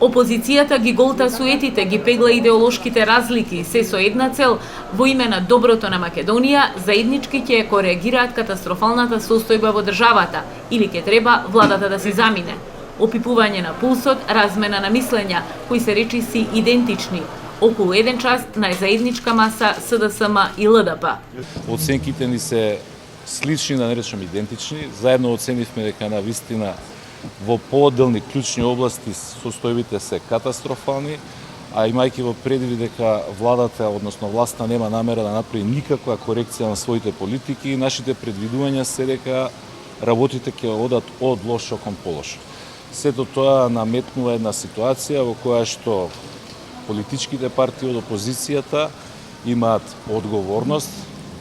Опозицијата ги голта суетите, ги пегла идеолошките разлики, се со една цел, во име на доброто на Македонија, заеднички ќе кореагираат катастрофалната состојба во државата, или ќе треба владата да си замине. Опипување на пулсот, размена на мислења, кои се речиси идентични, околу еден час на заедничка маса СДСМ и ЛДП. Оценките ни се слични, да не речем идентични. Заедно оценивме дека на вистина во поодделни клучни области состојбите се катастрофални, а имајќи во предвид дека владата, односно власта, нема намера да направи никаква корекција на своите политики, нашите предвидувања се дека работите ќе одат од лошо кон полошо. Сето тоа наметнува една ситуација во која што политичките партии од опозицијата имаат одговорност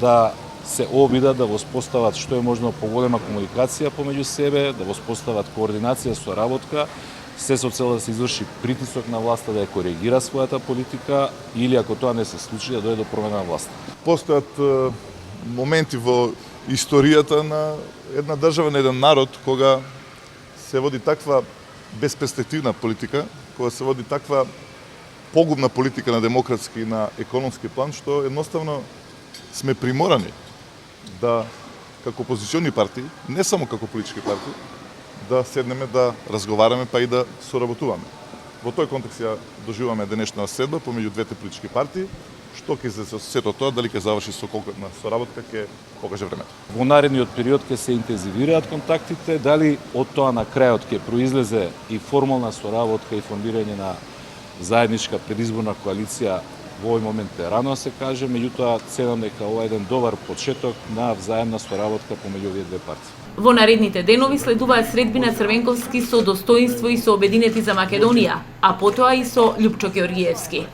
да се обидат да воспостават што е можно поголема комуникација помеѓу себе, да воспостават координација, соработка, се со цел да се изврши притисок на власта да ја коригира својата политика или ако тоа не се случи да дојде до промена на власта. Постојат моменти во историјата на една држава, на еден народ, кога се води таква безперспективна политика, кога се води таква погубна политика на демократски и на економски план, што едноставно сме приморани да, како опозициони партии, не само како политички партии, да седнеме да разговараме па и да соработуваме. Во тој контекст ја доживуваме денешна седба помеѓу двете политички партии, што ќе се сето тоа, дали ќе заврши со конкретна соработка, ќе покаже времето. Во наредниот период ќе се интензивираат контактите, дали од тоа на крајот ќе произлезе и формална соработка и формирање на заедничка предизборна коалиција, во овој момент е рано се каже, меѓутоа ценам дека ова е еден добар почеток на взаемна соработка помеѓу овие две партии. Во наредните денови следуваат средби на Црвенковски со достоинство и со Обединети за Македонија, а потоа и со Љупчо Ѓоргиевски.